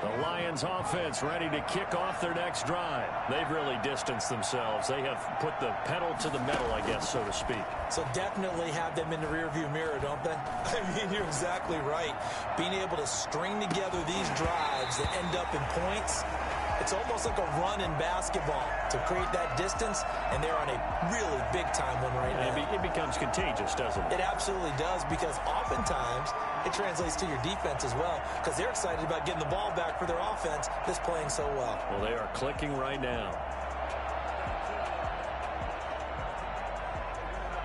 The Lions offense ready to kick off their next drive. They've really distanced themselves. They have put the pedal to the metal, I guess, so to speak. So definitely have them in the rearview mirror, don't they? I mean, you're exactly right. Being able to string together these drives that end up in points, it's almost like a run in basketball to create that distance, and they're on a really big-time one right now. It becomes contagious, doesn't it? It absolutely does, because oftentimes it translates to your defense as well, because they're excited about getting the ball back for their offense that's playing so well. Well, they are clicking right now.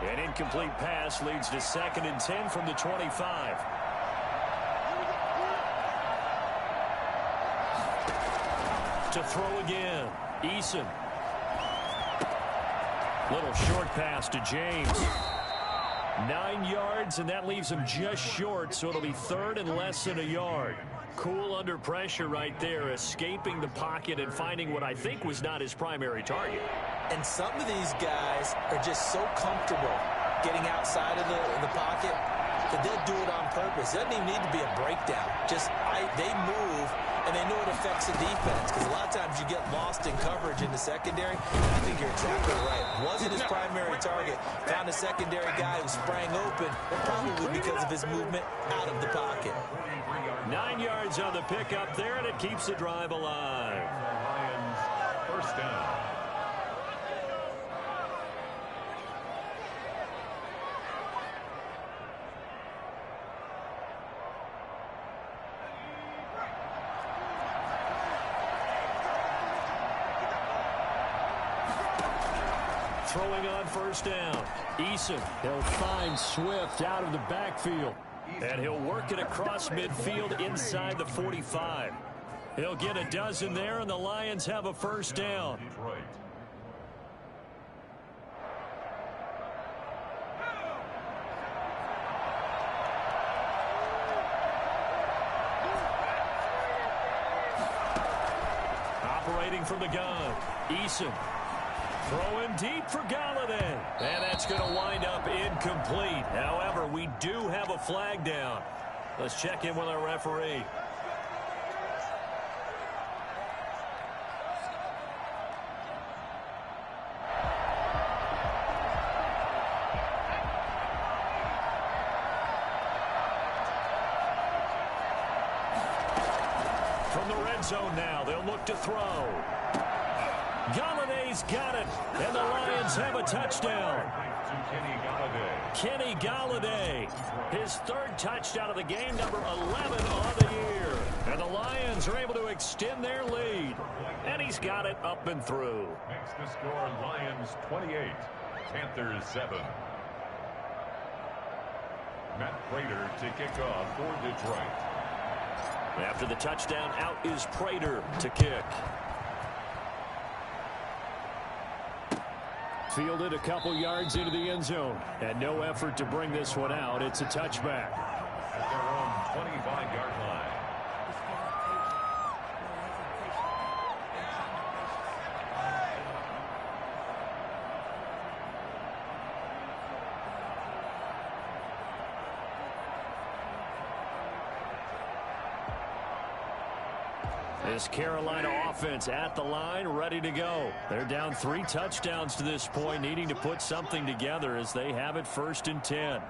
An incomplete pass leads to 2nd and 10 from the 25. To throw again. Eason. Little short pass to James. 9 yards, and that leaves him just short, so it'll be 3rd and less than a yard. Cool under pressure right there, escaping the pocket and finding what I think was not his primary target. And some of these guys are just so comfortable getting outside of the pocket that they'll do it on purpose. It doesn't even need to be a breakdown. They move, and they know it affects the defense, because a lot of times you get lost in coverage in the secondary. I think you're exactly right. Wasn't his primary target. Found a secondary guy who sprang open, probably because of his movement out of the pocket. 9 yards on the pickup there, and it keeps the drive alive. Lions, first down. Throwing on first down. Eason. He'll find Swift out of the backfield. And he'll work it across midfield inside the 45. He'll get a dozen there, and the Lions have a first down. Operating from the gun. Eason. Throwing deep for Galladay. And that's going to wind up incomplete. However, we do have a flag down. Let's check in with our referee. From the red zone now, they'll look to throw. Galladay's got it, and the Lions have a touchdown. Kenny Galladay, his 3rd touchdown of the game, number 11 on the year. And the Lions are able to extend their lead. And he's got it up and through. Makes the score Lions 28, Panthers 7. Matt Prater to kick off for Detroit. After the touchdown, out is Prater to kick. Fielded a couple yards into the end zone. And no effort to bring this one out. It's a touchback. At their own 25-yard line. This Carolina offense at the line, ready to go. They're down 3 touchdowns to this point, needing to put something together as they have it 1st and 10.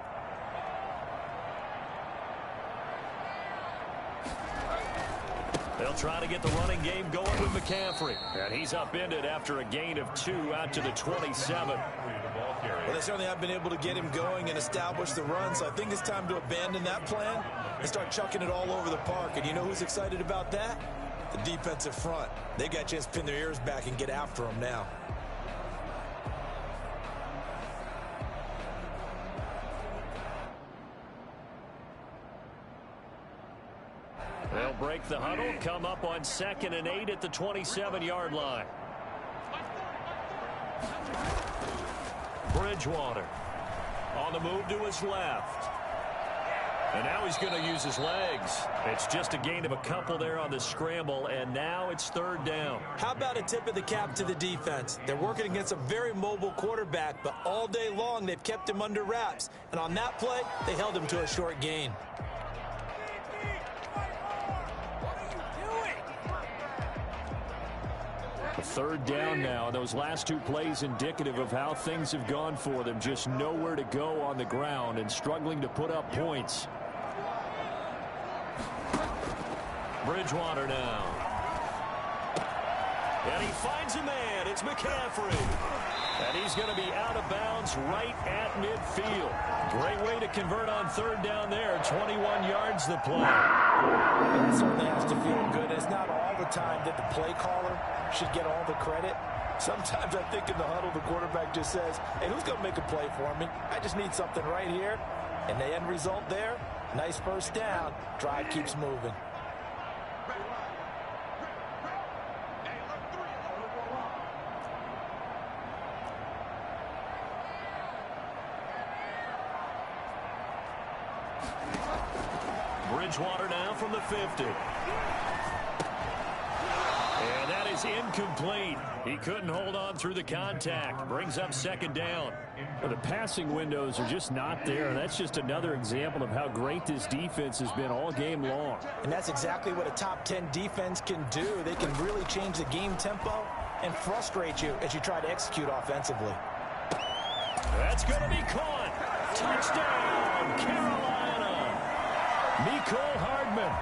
They'll try to get the running game going with McCaffrey. And he's upended after a gain of 2 out to the 27. Well, they certainly have been able to get him going and establish the run, so I think it's time to abandon that plan and start chucking it all over the park. And you know who's excited about that? The defensive front. They got a chance to pin their ears back and get after him now. They'll break the huddle, come up on 2nd and 8 at the 27-yard line. Bridgewater on the move to his left. And now he's going to use his legs. It's just a gain of a couple there on the scramble, and now it's 3rd down. How about a tip of the cap to the defense? They're working against a very mobile quarterback, but all day long they've kept him under wraps. And on that play, they held him to a short gain. Third down now. Those last two plays indicative of how things have gone for them. Just nowhere to go on the ground and struggling to put up points. Bridgewater now. And he finds a man. It's McCaffrey. And he's going to be out of bounds right at midfield. Great way to convert on third down there. 21 yards the play. That certainly has to feel good. It's not all the time that the play caller should get all the credit. Sometimes I think in the huddle, the quarterback just says, hey, who's going to make a play for me? I just need something right here. And the end result there, nice first down. Drive keeps moving. Bridgewater now from the 50. And that is incomplete. He couldn't hold on through the contact. Brings up second down. Well, the passing windows are just not there. That's just another example of how great this defense has been all game long. And that's exactly what a top 10 defense can do. They can really change the game tempo and frustrate you as you try to execute offensively. That's going to be caught. Touchdown, Carolina. Mecole Hardman,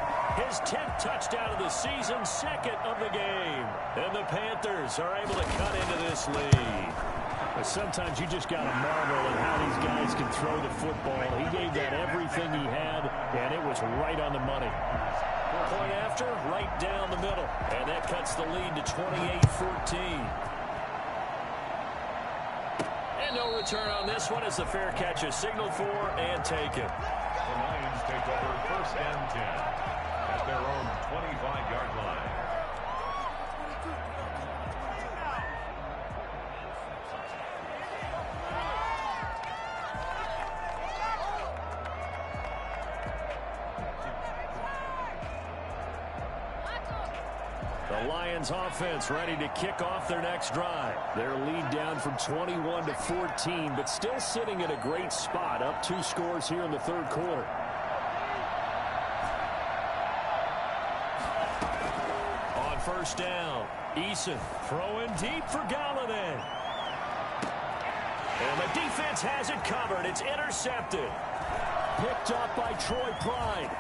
his 10th touchdown of the season, second of the game. And the Panthers are able to cut into this lead. But sometimes you just got to marvel at how these guys can throw the football. He gave that everything he had, and it was right on the money. Point after, right down the middle. And that cuts the lead to 28-14. And no return on this one as the fair catch is signaled for and taken. The Lions take over first and 10 at their own 25-yard line. The Lions offense ready to kick off their next drive. Their lead down from 21 to 14, but still sitting at a great spot, up 2 scores here in the third quarter. On first down, Eason throwing deep for Galladay. And the defense has it covered. It's intercepted. Picked up by Troy Pride.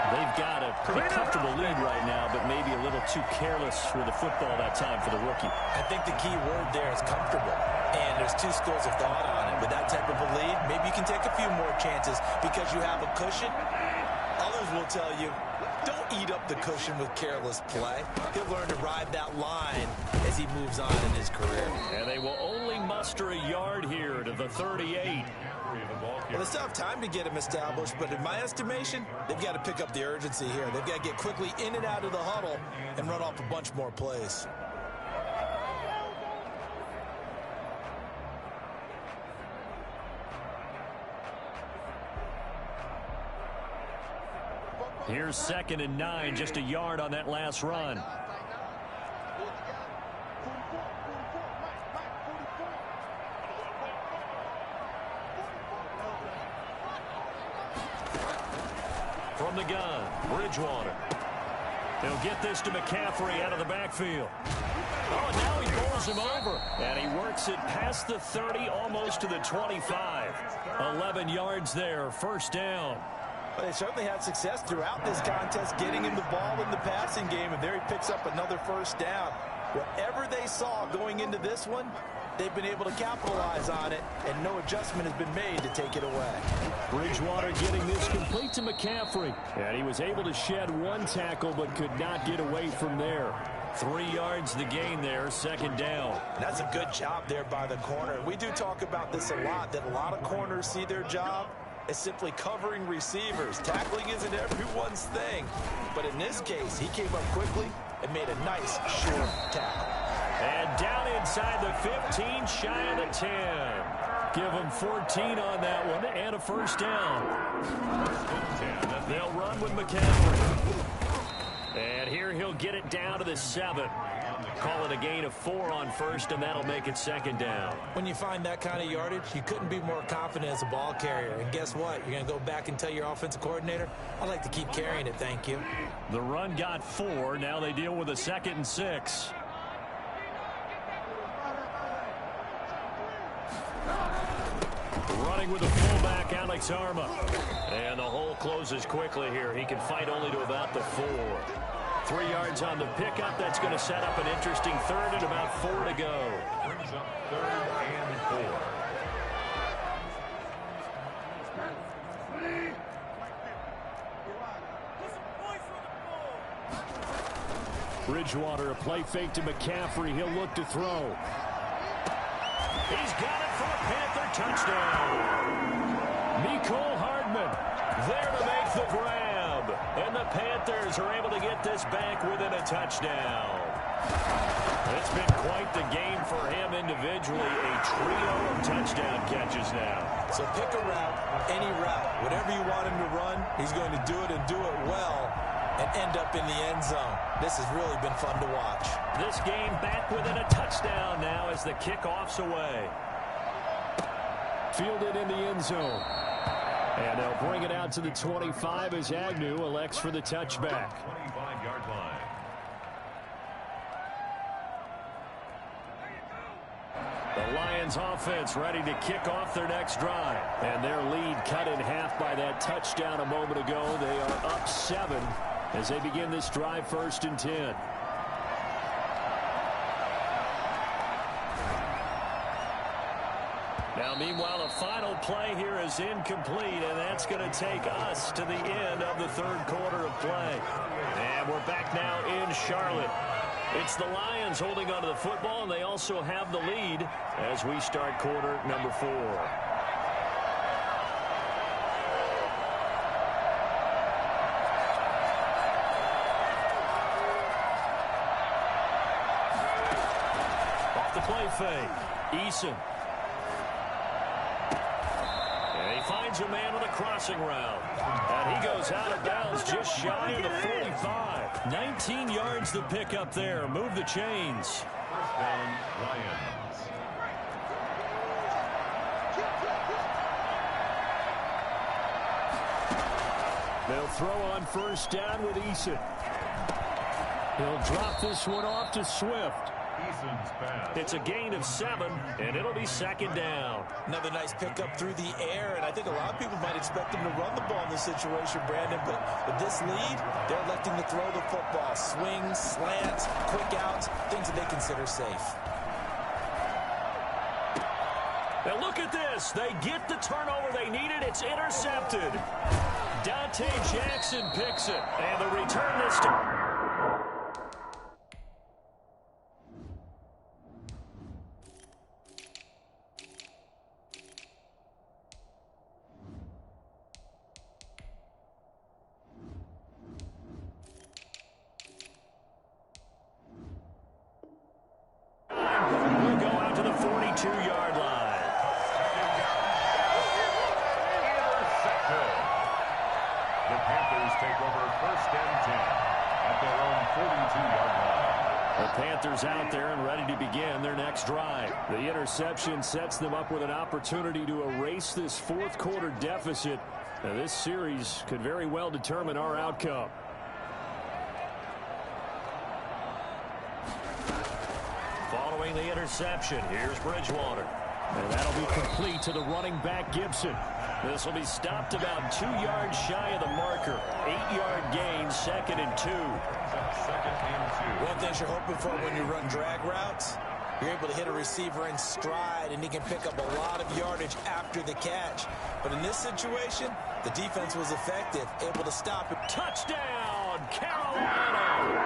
They've got a pretty comfortable lead right now, but maybe a little too careless with the football that time for the rookie. I think the key word there is comfortable. And there's 2 schools of thought on it. With that type of a lead, maybe you can take a few more chances because you have a cushion. Others will tell you, don't eat up the cushion with careless play. He'll learn to ride that line as he moves on in his career. And they will only muster a yard here to the 38. Well, they still have time to get him established, but in my estimation, they've got to pick up the urgency here. They've got to get quickly in and out of the huddle and run off a bunch more plays. Here's 2nd and 9, just a yard on that last run. From the gun, Bridgewater. He'll get this to McCaffrey out of the backfield. Oh, now he bowls him over. And he works it past the 30, almost to the 25. 11 yards there, first down. Well, they certainly had success throughout this contest getting him the ball in the passing game, and there he picks up another first down. Whatever they saw going into this one, they've been able to capitalize on it, and no adjustment has been made to take it away. Bridgewater getting this complete to McCaffrey. And he was able to shed 1 tackle, but could not get away from there. 3 yards the gain there, second down. That's a good job there by the corner. We do talk about this a lot, that a lot of corners see their job as simply covering receivers. Tackling isn't everyone's thing. But in this case, he came up quickly and made a nice, short tackle. And down inside the 15, shy of the 10. Give them 14 on that one and a first down. They'll run with McCaffrey. And here he'll get it down to the 7. Call it a gain of 4 on first, and that'll make it second down. When you find that kind of yardage, you couldn't be more confident as a ball carrier. And guess what? You're going to go back and tell your offensive coordinator, I'd like to keep carrying it, thank you. The run got 4. Now they deal with a 2nd and 6. Running with the fullback, Alex Arma. And the hole closes quickly here. He can fight only to about the 4. 3 yards on the pickup. That's going to set up an interesting 3rd and about 4 to go. Brings up 3rd and 4. Bridgewater, a play fake to McCaffrey. He'll look to throw. He's got it for a Panther touchdown. Mecole Hardman there to make the grab. And the Panthers are able to get this back within a touchdown. It's been quite the game for him individually. A trio of touchdown catches now. So pick a route, any route. Whatever you want him to run, he's going to do it and do it well and end up in the end zone. This has really been fun to watch. This game back within a touchdown now as the kickoff's away. Fielded in the end zone. And they'll bring it out to the 25 as Agnew elects for the touchback. 25-yard line. The Lions offense ready to kick off their next drive. And their lead cut in half by that touchdown a moment ago. They are up 7 as they begin this drive 1st and 10. Now, meanwhile, a final play here is incomplete, and that's going to take us to the end of the 3rd quarter of play. And we're back now in Charlotte. It's the Lions holding onto the football, and they also have the lead as we start quarter number 4. Off the play fake, Eason. Finds a man on a crossing route. And he goes out of bounds just shy of the 45. 19 yards to pick up there. Move the chains. 1st down, Lions. They'll throw on 1st down with Eason. He'll drop this one off to Swift. It's a gain of 7, and it'll be 2nd down. Another nice pickup through the air, and I think a lot of people might expect him to run the ball in this situation, Brandon, but with this lead, they're electing to throw the football. Swings, slants, quick outs, things that they consider safe. Now look at this. They get the turnover they needed. It's intercepted. Dante Jackson picks it, and the return this time. We'll go out to the 42-yard line. Intercepted. The Panthers take over 1st and 10 at their own 42-yard line. The Panthers out there and ready to begin their next drive. The interception sets them up with an opportunity to erase this 4th quarter deficit. Now, this series could very well determine our outcome. Following the interception, here's Bridgewater. And that'll be complete to the running back, Gibson. This will be stopped about 2 yards shy of the marker. 8-yard gain, 2nd and 2. 2nd and 2. One thing you're hoping for when you run drag routes, you're able to hit a receiver in stride, and he can pick up a lot of yardage after the catch. But in this situation, the defense was effective, able to stop it. Touchdown, Carolina!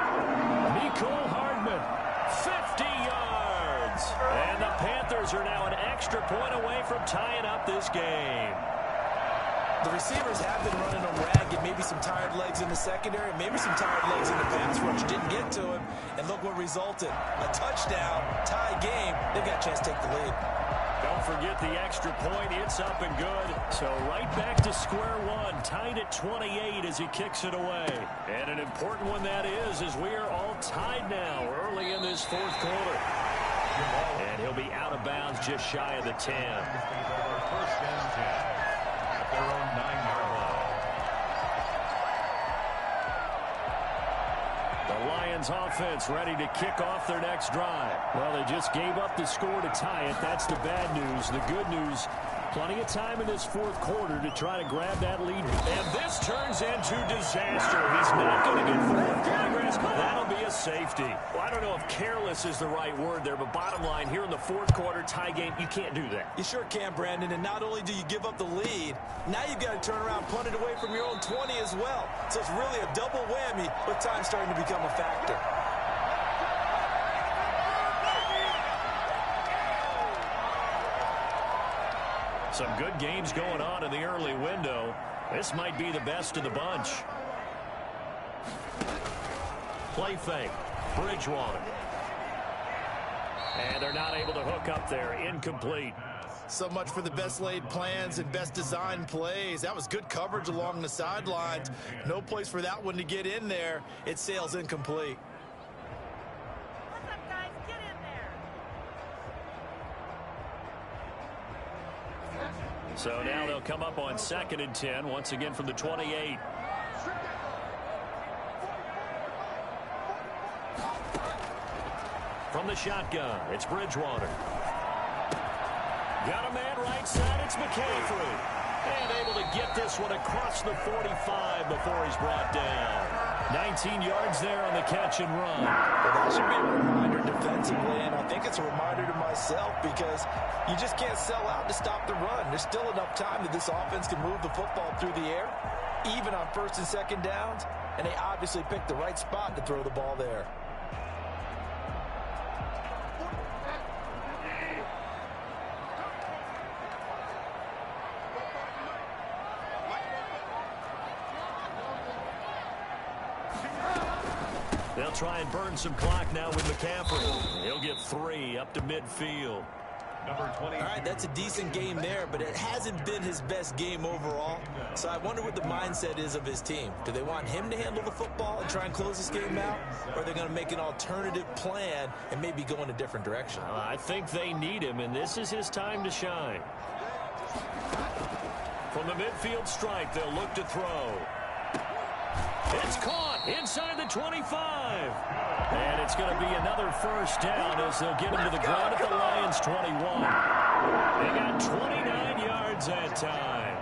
Mecole Hardman, 50 yards. And the Panthers are now an extra point away from tying up this game. The receivers have been running them ragged. Maybe some tired legs in the secondary, maybe some tired legs in the pass rush. Didn't get to him, and look what resulted. A touchdown, tie game. They've got a chance to take the lead. Don't forget the extra point. It's up and good. So right back to square one, tied at 28 as he kicks it away. And an important one that is, as we are all tied now early in this fourth quarter. And he'll be out of bounds just shy of the 10. First and 10 at their own 9-yard line. The Lions offense ready to kick off their next drive. Well, they just gave up the score to tie it. That's the bad news. The good news, plenty of time in this fourth quarter to try to grab that lead. And this turns into disaster. He's not going to get forward progress. That'll be a safety. Well, I don't know if careless is the right word there, but bottom line, here in the fourth quarter, tie game, you can't do that. You sure can, Brandon. And not only do you give up the lead, now you've got to turn around, punt it away from your own 20 as well. So it's really a double whammy, but time's starting to become a factor. Some good games going on in the early window. This might be the best of the bunch. Play fake. Bridgewater. And they're not able to hook up there. Incomplete. So much for the best laid plans and best designed plays. That was good coverage along the sidelines. No place for that one to get in there. It sails incomplete. What's up, guys? Get in there. So now they'll come up on 2nd and 10, once again from the 28. From the shotgun, it's Bridgewater. Got a man right side, it's McCaffrey. And able to get this one across the 45 before he's brought down. 19 yards there on the catch and run. Well, that should be a reminder defensively, and I think it's a reminder to myself because you just can't sell out to stop the run. There's still enough time that this offense can move the football through the air, even on 1st and 2nd downs, and they obviously picked the right spot to throw the ball there. They'll try and burn some clock now with McCaffrey. He'll get 3 up to midfield. Number 20. All right, that's a decent game there, but it hasn't been his best game overall. So I wonder what the mindset is of his team. Do they want him to handle the football and try and close this game out? Or are they going to make an alternative plan and maybe go in a different direction? I think they need him, and this is his time to shine. From the midfield stripe, they'll look to throw. It's caught inside the 25. And it's going to be another first down as they'll get him to the ground at the Lions' 21. They got 29 yards that time.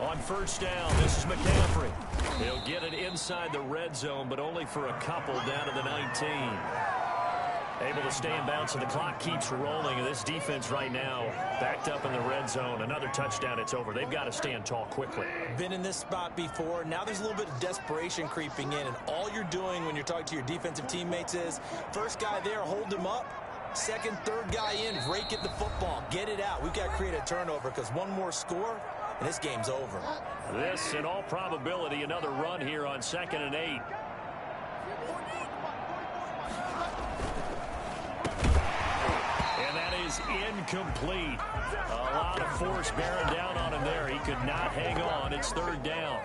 On first down, this is McCaffrey. He'll get it inside the red zone, but only for a couple down to the 19. Able to stay in bounds, so the clock keeps rolling. And this defense right now backed up in the red zone. Another touchdown, it's over. They've got to stand tall quickly. Been in this spot before. Now there's a little bit of desperation creeping in. And all you're doing when you're talking to your defensive teammates is, first guy there, hold him up. Second, third guy in, rake at the football. Get it out. We've got to create a turnover because one more score, and this game's over. This, in all probability, another run here on 2nd and 8. Is incomplete. A lot of force bearing down on him there. He could not hang on. It's 3rd down.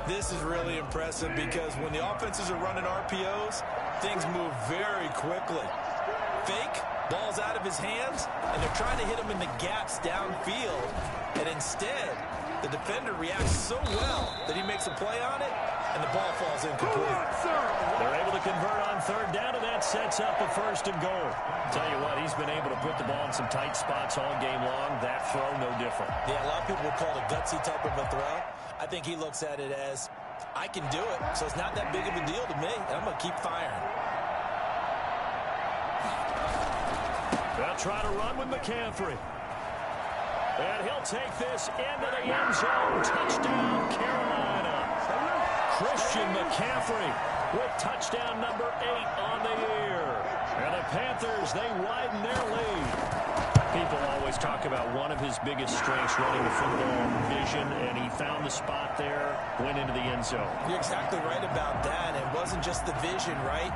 This is really impressive because when the offenses are running RPOs, things move very quickly. Fake, ball's out of his hands, and they're trying to hit him in the gaps downfield. And instead, the defender reacts so well that he makes a play on it, and the ball falls incomplete. They're able to convert on 3rd down, and that sets up a 1st and goal. Tell you what, he's been able to put the ball in some tight spots all game long. That throw, no different. Yeah, a lot of people would call it a gutsy type of a throw. I think he looks at it as, I can do it, so it's not that big of a deal to me, and I'm going to keep firing. They'll try to run with McCaffrey. And he'll take this into the end zone. Touchdown, Carolina. Christian McCaffrey with touchdown number 8 on the year. And the Panthers, they widen their lead. People always talk about one of his biggest strengths running the football, vision, and he found the spot there, went into the end zone. You're exactly right about that. It wasn't just the vision, right?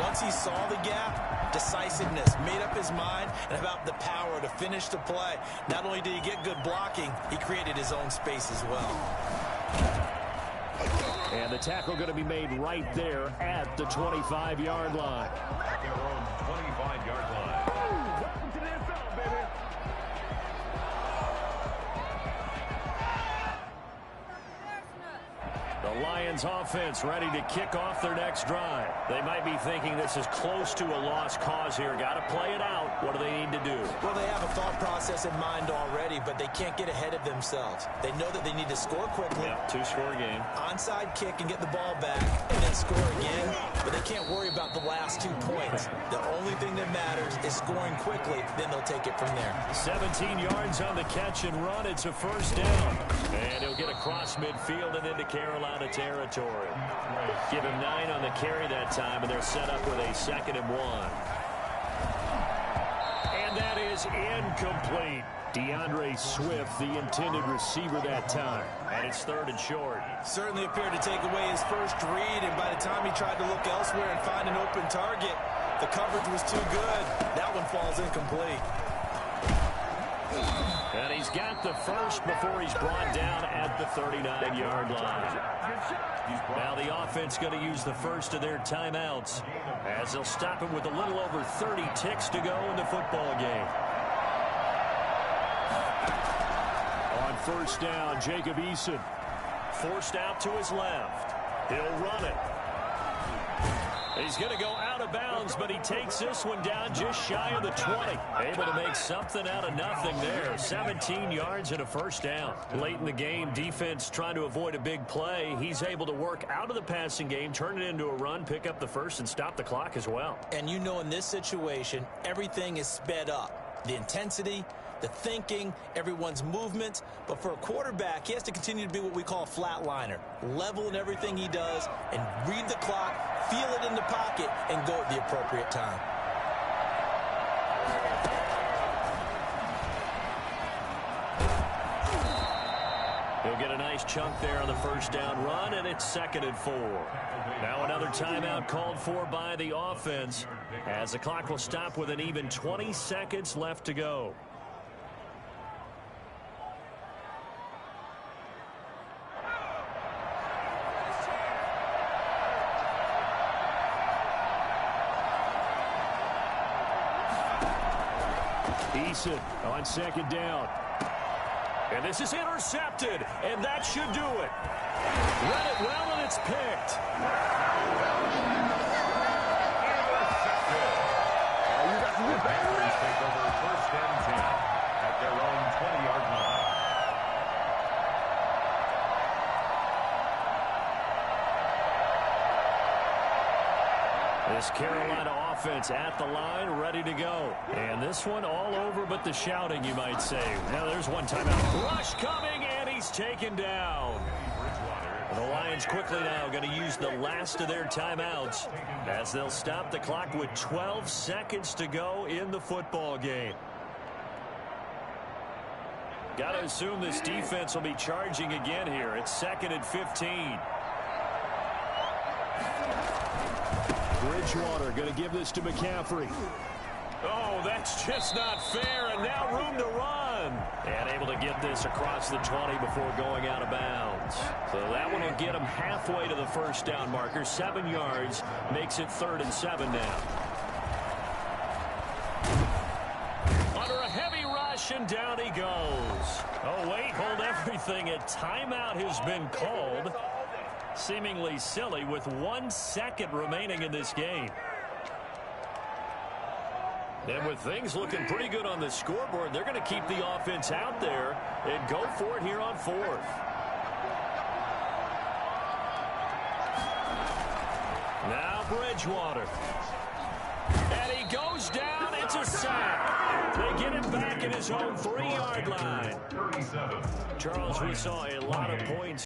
Once once he saw the gap, decisiveness, made up his mind, and about the power to finish the play. Not only did he get good blocking, he created his own space as well. And the tackle going to be made right there at the 25-yard line. At their own 25-yard line. Welcome to the NFL, baby. The Lions offense ready to kick off their next drive. They might be thinking this is close to a lost cause here. Got to play it out. What do they need to do? Well, they have a thought process in mind already, but they can't get ahead of themselves. They know that they need to score quickly. Yeah, two-score game. Onside kick and get the ball back and then score again, but they can't worry about the last 2 points. The only thing that matters is scoring quickly, then they'll take it from there. 17 yards on the catch and run. It's a first down. And he'll get across midfield and into Carolina territory. Give him 9 on the carry that time, and they're set up with a 2nd and 1. And that is incomplete. DeAndre Swift, the intended receiver that time. And it's 3rd and short. Certainly appeared to take away his first read, and by the time he tried to look elsewhere and find an open target, the coverage was too good. That one falls incomplete. And he's got the first before he's brought down at the 39-yard line. Now the offense going to use the first of their timeouts as they'll stop him with a little over 30 ticks to go in the football game. On first down, Jacob Eason forced out to his left. He'll run it. He's going to go out of bounds, but he takes this one down just shy of the 20. Able to make something out of nothing there. 17 yards and a first down. Late in the game, defense trying to avoid a big play. He's able to work out of the passing game, turn it into a run, pick up the first, and stop the clock as well. And you know in this situation, everything is sped up. The intensity, the thinking, everyone's movement. But for a quarterback, he has to continue to be what we call a flatliner. Level in everything he does and read the clock, feel it in the pocket, and go at the appropriate time. He'll get a nice chunk there on the first down run, and it's 2nd and 4. Now another timeout called for by the offense as the clock will stop with an even 20 seconds left to go. Eason on 2nd down. And this is intercepted, and that should do it. Read it well, and it's picked. The Panthers take over 1st and 10 at their own 20-yard line. This Carolina offense at the line, ready to go. And this one all over but the shouting, you might say. Now there's one timeout. Rush coming, and he's taken down. The Lions quickly now going to use the last of their timeouts as they'll stop the clock with 12 seconds to go in the football game. Got to assume this defense will be charging again here. It's 2nd and 15. Bridgewater going to give this to McCaffrey. Oh, that's just not fair, and now room to run. And able to get this across the 20 before going out of bounds. So that one will get him halfway to the first down marker. 7 yards makes it 3rd and 7 now. Under a heavy rush, and down he goes. Oh, wait, hold everything. A timeout has been called. Seemingly silly with 1 second remaining in this game. And with things looking pretty good on the scoreboard, they're going to keep the offense out there and go for it here on 4th. Now Bridgewater. And he goes down. It's a sack. They get him back at his own 3-yard line. 37. Charles, we saw a lot of points